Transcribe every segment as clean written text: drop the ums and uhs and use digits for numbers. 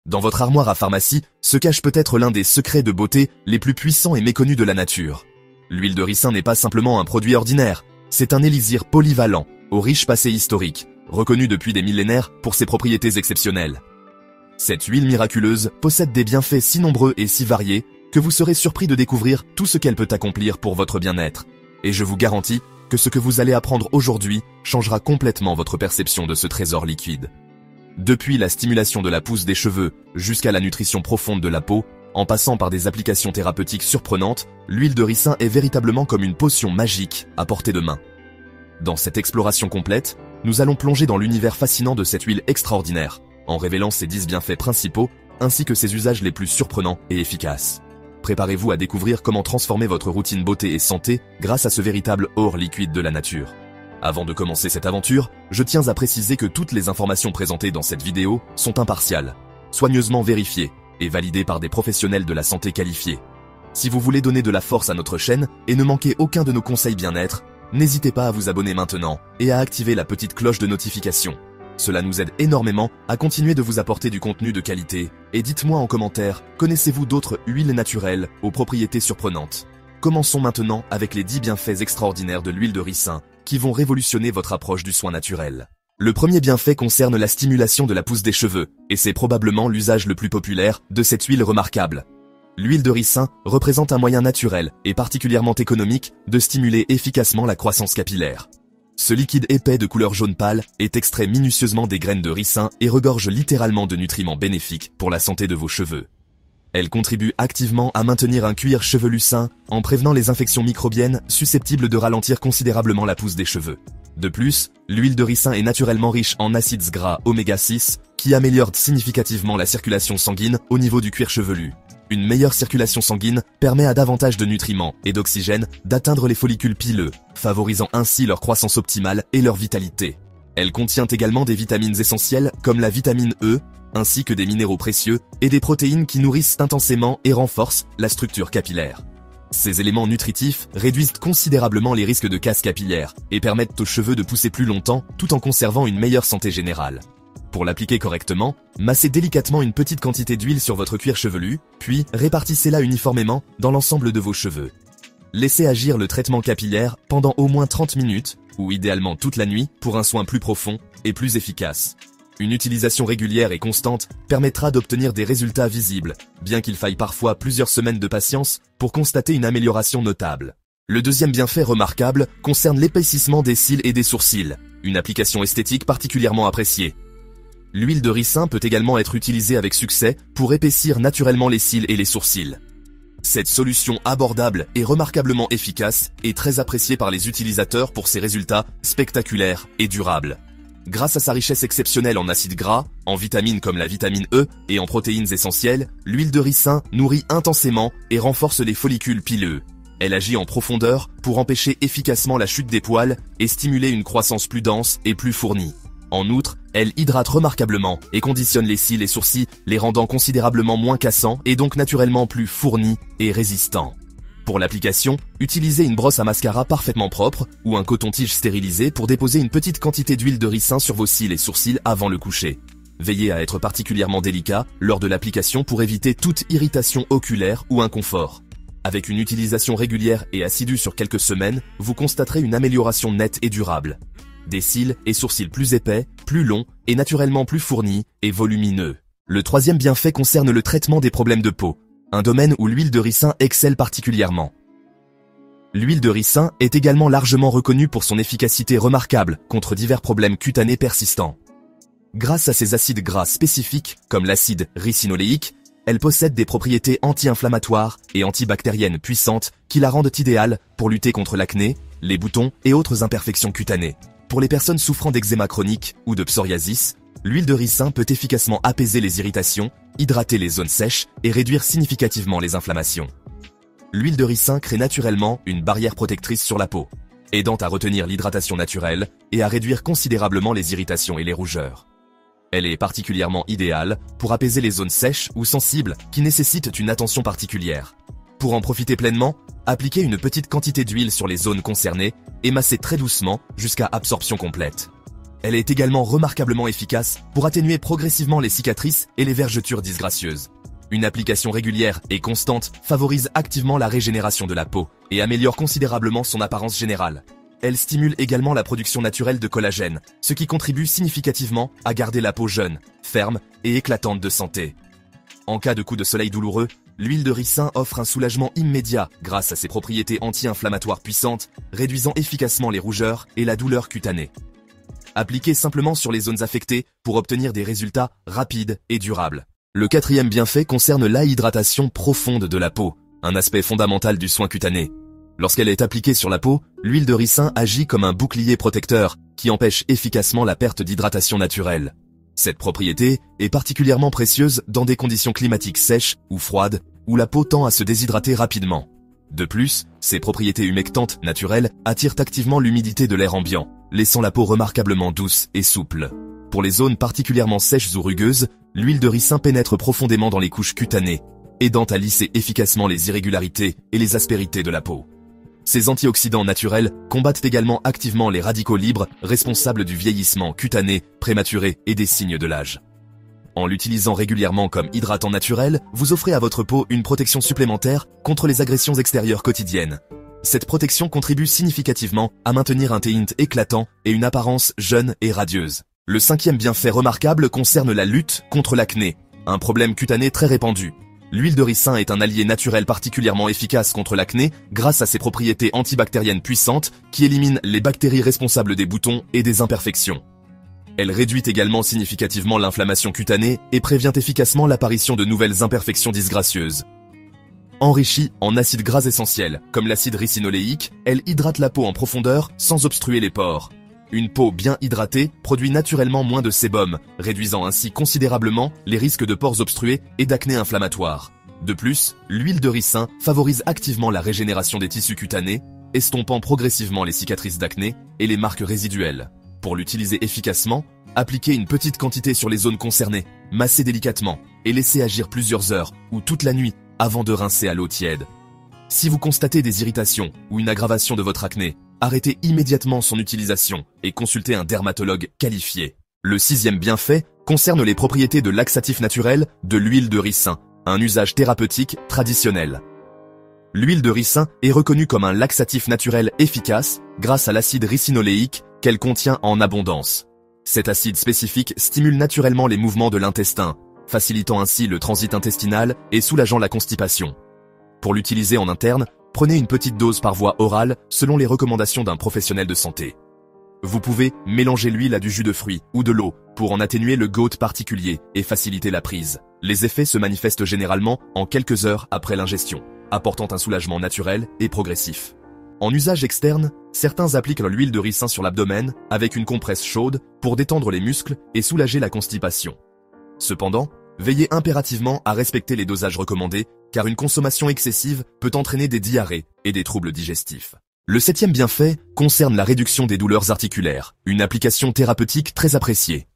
Dans votre armoire à pharmacie se cache peut-être l'un des secrets de beauté les plus puissants et méconnus de la nature. L'huile de ricin n'est pas simplement un produit ordinaire, c'est un élixir polyvalent, au riche passé historique, reconnu depuis des millénaires pour ses propriétés exceptionnelles. Cette huile miraculeuse possède des bienfaits si nombreux et si variés que vous serez surpris de découvrir tout ce qu'elle peut accomplir pour votre bien-être. Et je vous garantis que ce que vous allez apprendre aujourd'hui changera complètement votre perception de ce trésor liquide. Depuis la stimulation de la pousse des cheveux jusqu'à la nutrition profonde de la peau, en passant par des applications thérapeutiques surprenantes, l'huile de ricin est véritablement comme une potion magique à portée de main. Dans cette exploration complète, nous allons plonger dans l'univers fascinant de cette huile extraordinaire, en révélant ses 10 bienfaits principaux ainsi que ses usages les plus surprenants et efficaces. Préparez-vous à découvrir comment transformer votre routine beauté et santé grâce à ce véritable or liquide de la nature. Avant de commencer cette aventure, je tiens à préciser que toutes les informations présentées dans cette vidéo sont impartiales, soigneusement vérifiées et validées par des professionnels de la santé qualifiés. Si vous voulez donner de la force à notre chaîne et ne manquer aucun de nos conseils bien-être, n'hésitez pas à vous abonner maintenant et à activer la petite cloche de notification. Cela nous aide énormément à continuer de vous apporter du contenu de qualité. Et dites-moi en commentaire, connaissez-vous d'autres huiles naturelles aux propriétés surprenantes? Commençons maintenant avec les 10 bienfaits extraordinaires de l'huile de ricin qui vont révolutionner votre approche du soin naturel. Le premier bienfait concerne la stimulation de la pousse des cheveux, et c'est probablement l'usage le plus populaire de cette huile remarquable. L'huile de ricin représente un moyen naturel et particulièrement économique de stimuler efficacement la croissance capillaire. Ce liquide épais de couleur jaune pâle est extrait minutieusement des graines de ricin et regorge littéralement de nutriments bénéfiques pour la santé de vos cheveux. Elle contribue activement à maintenir un cuir chevelu sain en prévenant les infections microbiennes susceptibles de ralentir considérablement la pousse des cheveux. De plus, l'huile de ricin est naturellement riche en acides gras oméga 6 qui améliorent significativement la circulation sanguine au niveau du cuir chevelu. Une meilleure circulation sanguine permet à davantage de nutriments et d'oxygène d'atteindre les follicules pileux, favorisant ainsi leur croissance optimale et leur vitalité. Elle contient également des vitamines essentielles comme la vitamine E, ainsi que des minéraux précieux et des protéines qui nourrissent intensément et renforcent la structure capillaire. Ces éléments nutritifs réduisent considérablement les risques de casse capillaire et permettent aux cheveux de pousser plus longtemps tout en conservant une meilleure santé générale. Pour l'appliquer correctement, massez délicatement une petite quantité d'huile sur votre cuir chevelu, puis répartissez-la uniformément dans l'ensemble de vos cheveux. Laissez agir le traitement capillaire pendant au moins 30 minutes, ou idéalement toute la nuit, pour un soin plus profond et plus efficace. Une utilisation régulière et constante permettra d'obtenir des résultats visibles, bien qu'il faille parfois plusieurs semaines de patience pour constater une amélioration notable. Le deuxième bienfait remarquable concerne l'épaississement des cils et des sourcils, une application esthétique particulièrement appréciée. L'huile de ricin peut également être utilisée avec succès pour épaissir naturellement les cils et les sourcils. Cette solution abordable et remarquablement efficace est très appréciée par les utilisateurs pour ses résultats spectaculaires et durables. Grâce à sa richesse exceptionnelle en acides gras, en vitamines comme la vitamine E et en protéines essentielles, l'huile de ricin nourrit intensément et renforce les follicules pileux. Elle agit en profondeur pour empêcher efficacement la chute des poils et stimuler une croissance plus dense et plus fournie. En outre, elle hydrate remarquablement et conditionne les cils et sourcils, les rendant considérablement moins cassants et donc naturellement plus fournis et résistants. Pour l'application, utilisez une brosse à mascara parfaitement propre ou un coton-tige stérilisé pour déposer une petite quantité d'huile de ricin sur vos cils et sourcils avant le coucher. Veillez à être particulièrement délicat lors de l'application pour éviter toute irritation oculaire ou inconfort. Avec une utilisation régulière et assidue sur quelques semaines, vous constaterez une amélioration nette et durable. Des cils et sourcils plus épais, plus longs et naturellement plus fournis et volumineux. Le troisième bienfait concerne le traitement des problèmes de peau, un domaine où l'huile de ricin excelle particulièrement. L'huile de ricin est également largement reconnue pour son efficacité remarquable contre divers problèmes cutanés persistants. Grâce à ses acides gras spécifiques, comme l'acide ricinoléique, elle possède des propriétés anti-inflammatoires et antibactériennes puissantes qui la rendent idéale pour lutter contre l'acné, les boutons et autres imperfections cutanées. Pour les personnes souffrant d'eczéma chronique ou de psoriasis, l'huile de ricin peut efficacement apaiser les irritations, hydrater les zones sèches et réduire significativement les inflammations. L'huile de ricin crée naturellement une barrière protectrice sur la peau, aidant à retenir l'hydratation naturelle et à réduire considérablement les irritations et les rougeurs. Elle est particulièrement idéale pour apaiser les zones sèches ou sensibles qui nécessitent une attention particulière. Pour en profiter pleinement, appliquez une petite quantité d'huile sur les zones concernées et massez très doucement jusqu'à absorption complète. Elle est également remarquablement efficace pour atténuer progressivement les cicatrices et les vergetures disgracieuses. Une application régulière et constante favorise activement la régénération de la peau et améliore considérablement son apparence générale. Elle stimule également la production naturelle de collagène, ce qui contribue significativement à garder la peau jeune, ferme et éclatante de santé. En cas de coup de soleil douloureux, l'huile de ricin offre un soulagement immédiat grâce à ses propriétés anti-inflammatoires puissantes, réduisant efficacement les rougeurs et la douleur cutanée. Appliquez simplement sur les zones affectées pour obtenir des résultats rapides et durables. Le quatrième bienfait concerne l'hydratation profonde de la peau, un aspect fondamental du soin cutané. Lorsqu'elle est appliquée sur la peau, l'huile de ricin agit comme un bouclier protecteur qui empêche efficacement la perte d'hydratation naturelle. Cette propriété est particulièrement précieuse dans des conditions climatiques sèches ou froides, où la peau tend à se déshydrater rapidement. De plus, ces propriétés humectantes naturelles attirent activement l'humidité de l'air ambiant, laissant la peau remarquablement douce et souple. Pour les zones particulièrement sèches ou rugueuses, l'huile de ricin pénètre profondément dans les couches cutanées, aidant à lisser efficacement les irrégularités et les aspérités de la peau. Ces antioxydants naturels combattent également activement les radicaux libres responsables du vieillissement cutané, prématuré et des signes de l'âge. En l'utilisant régulièrement comme hydratant naturel, vous offrez à votre peau une protection supplémentaire contre les agressions extérieures quotidiennes. Cette protection contribue significativement à maintenir un teint éclatant et une apparence jeune et radieuse. Le cinquième bienfait remarquable concerne la lutte contre l'acné, un problème cutané très répandu. L'huile de ricin est un allié naturel particulièrement efficace contre l'acné grâce à ses propriétés antibactériennes puissantes qui éliminent les bactéries responsables des boutons et des imperfections. Elle réduit également significativement l'inflammation cutanée et prévient efficacement l'apparition de nouvelles imperfections disgracieuses. Enrichie en acides gras essentiels, comme l'acide ricinoléique, elle hydrate la peau en profondeur sans obstruer les pores. Une peau bien hydratée produit naturellement moins de sébum, réduisant ainsi considérablement les risques de pores obstrués et d'acné inflammatoire. De plus, l'huile de ricin favorise activement la régénération des tissus cutanés, estompant progressivement les cicatrices d'acné et les marques résiduelles. Pour l'utiliser efficacement, appliquez une petite quantité sur les zones concernées, massez délicatement et laissez agir plusieurs heures ou toute la nuit avant de rincer à l'eau tiède. Si vous constatez des irritations ou une aggravation de votre acné, arrêtez immédiatement son utilisation et consultez un dermatologue qualifié. Le sixième bienfait concerne les propriétés de laxatif naturel de l'huile de ricin, un usage thérapeutique traditionnel. L'huile de ricin est reconnue comme un laxatif naturel efficace grâce à l'acide ricinoléique qu'elle contient en abondance. Cet acide spécifique stimule naturellement les mouvements de l'intestin, facilitant ainsi le transit intestinal et soulageant la constipation. Pour l'utiliser en interne, prenez une petite dose par voie orale selon les recommandations d'un professionnel de santé. Vous pouvez mélanger l'huile à du jus de fruits ou de l'eau pour en atténuer le goût particulier et faciliter la prise. Les effets se manifestent généralement en quelques heures après l'ingestion, apportant un soulagement naturel et progressif. En usage externe, certains appliquent l'huile de ricin sur l'abdomen avec une compresse chaude pour détendre les muscles et soulager la constipation. Cependant, veillez impérativement à respecter les dosages recommandés car une consommation excessive peut entraîner des diarrhées et des troubles digestifs. Le septième bienfait concerne la réduction des douleurs articulaires, une application thérapeutique très appréciée.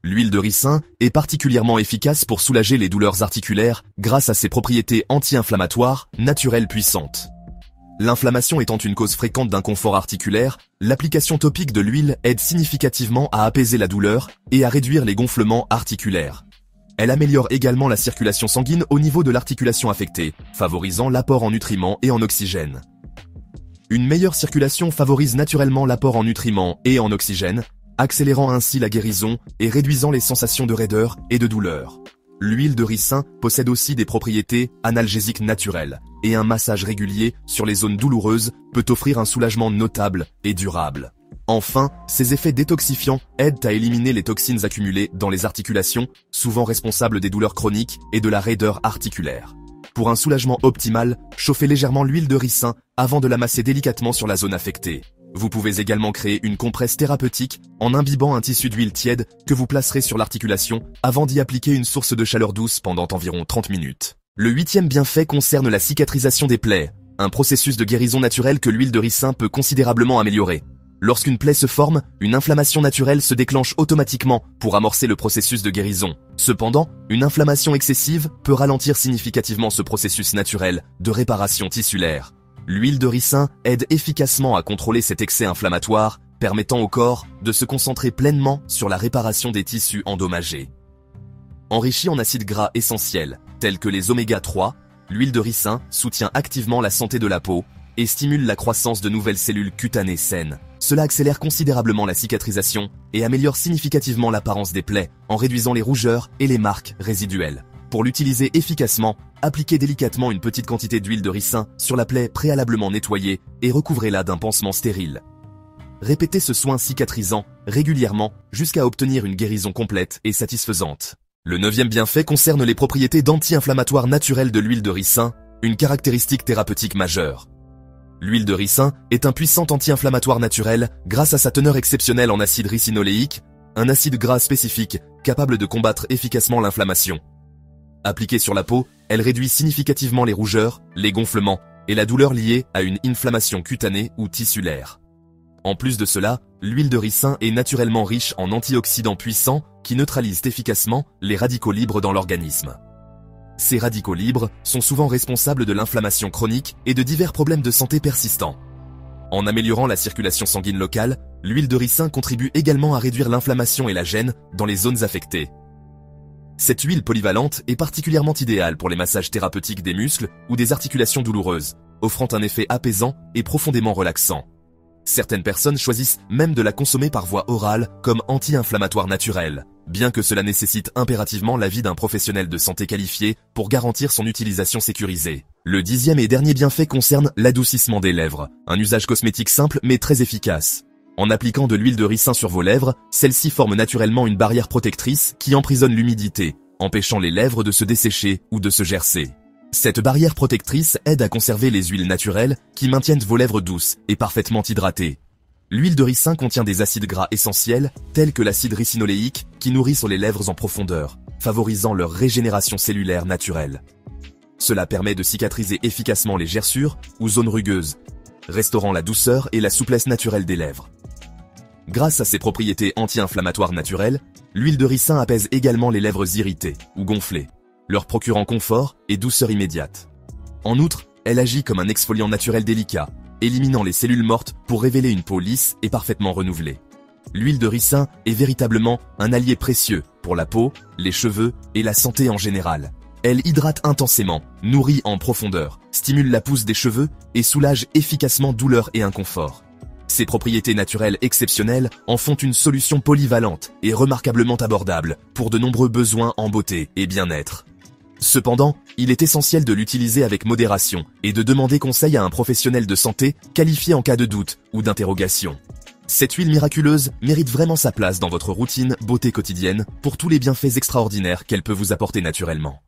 L'huile de ricin est particulièrement efficace pour soulager les douleurs articulaires grâce à ses propriétés anti-inflammatoires naturelles puissantes. L'inflammation étant une cause fréquente d'inconfort articulaire, l'application topique de l'huile aide significativement à apaiser la douleur et à réduire les gonflements articulaires. Elle améliore également la circulation sanguine au niveau de l'articulation affectée, favorisant l'apport en nutriments et en oxygène. Une meilleure circulation favorise naturellement l'apport en nutriments et en oxygène, accélérant ainsi la guérison et réduisant les sensations de raideur et de douleur. L'huile de ricin possède aussi des propriétés analgésiques naturelles, et un massage régulier sur les zones douloureuses peut offrir un soulagement notable et durable. Enfin, ses effets détoxifiants aident à éliminer les toxines accumulées dans les articulations, souvent responsables des douleurs chroniques et de la raideur articulaire. Pour un soulagement optimal, chauffez légèrement l'huile de ricin avant de la masser délicatement sur la zone affectée. Vous pouvez également créer une compresse thérapeutique en imbibant un tissu d'huile tiède que vous placerez sur l'articulation avant d'y appliquer une source de chaleur douce pendant environ 30 minutes. Le huitième bienfait concerne la cicatrisation des plaies, un processus de guérison naturelle que l'huile de ricin peut considérablement améliorer. Lorsqu'une plaie se forme, une inflammation naturelle se déclenche automatiquement pour amorcer le processus de guérison. Cependant, une inflammation excessive peut ralentir significativement ce processus naturel de réparation tissulaire. L'huile de ricin aide efficacement à contrôler cet excès inflammatoire permettant au corps de se concentrer pleinement sur la réparation des tissus endommagés. Enrichie en acides gras essentiels, tels que les oméga 3, l'huile de ricin soutient activement la santé de la peau et stimule la croissance de nouvelles cellules cutanées saines. Cela accélère considérablement la cicatrisation et améliore significativement l'apparence des plaies en réduisant les rougeurs et les marques résiduelles. Pour l'utiliser efficacement, appliquez délicatement une petite quantité d'huile de ricin sur la plaie préalablement nettoyée et recouvrez-la d'un pansement stérile. Répétez ce soin cicatrisant régulièrement jusqu'à obtenir une guérison complète et satisfaisante. Le 9e bienfait concerne les propriétés d'anti-inflammatoires naturelles de l'huile de ricin, une caractéristique thérapeutique majeure. L'huile de ricin est un puissant anti-inflammatoire naturel grâce à sa teneur exceptionnelle en acide ricinoléique, un acide gras spécifique capable de combattre efficacement l'inflammation. Appliquée sur la peau, elle réduit significativement les rougeurs, les gonflements et la douleur liée à une inflammation cutanée ou tissulaire. En plus de cela, l'huile de ricin est naturellement riche en antioxydants puissants qui neutralisent efficacement les radicaux libres dans l'organisme. Ces radicaux libres sont souvent responsables de l'inflammation chronique et de divers problèmes de santé persistants. En améliorant la circulation sanguine locale, l'huile de ricin contribue également à réduire l'inflammation et la gêne dans les zones affectées. Cette huile polyvalente est particulièrement idéale pour les massages thérapeutiques des muscles ou des articulations douloureuses, offrant un effet apaisant et profondément relaxant. Certaines personnes choisissent même de la consommer par voie orale comme anti-inflammatoire naturel, bien que cela nécessite impérativement l'avis d'un professionnel de santé qualifié pour garantir son utilisation sécurisée. Le 10e et dernier bienfait concerne l'adoucissement des lèvres, un usage cosmétique simple mais très efficace. En appliquant de l'huile de ricin sur vos lèvres, celle-ci forme naturellement une barrière protectrice qui emprisonne l'humidité, empêchant les lèvres de se dessécher ou de se gercer. Cette barrière protectrice aide à conserver les huiles naturelles qui maintiennent vos lèvres douces et parfaitement hydratées. L'huile de ricin contient des acides gras essentiels tels que l'acide ricinoléique qui nourrit sur les lèvres en profondeur, favorisant leur régénération cellulaire naturelle. Cela permet de cicatriser efficacement les gerçures ou zones rugueuses, restaurant la douceur et la souplesse naturelle des lèvres. Grâce à ses propriétés anti-inflammatoires naturelles, l'huile de ricin apaise également les lèvres irritées ou gonflées, leur procurant confort et douceur immédiate. En outre, elle agit comme un exfoliant naturel délicat, éliminant les cellules mortes pour révéler une peau lisse et parfaitement renouvelée. L'huile de ricin est véritablement un allié précieux pour la peau, les cheveux et la santé en général. Elle hydrate intensément, nourrit en profondeur, stimule la pousse des cheveux et soulage efficacement douleur et inconfort. Ses propriétés naturelles exceptionnelles en font une solution polyvalente et remarquablement abordable pour de nombreux besoins en beauté et bien-être. Cependant, il est essentiel de l'utiliser avec modération et de demander conseil à un professionnel de santé qualifié en cas de doute ou d'interrogation. Cette huile miraculeuse mérite vraiment sa place dans votre routine beauté quotidienne pour tous les bienfaits extraordinaires qu'elle peut vous apporter naturellement.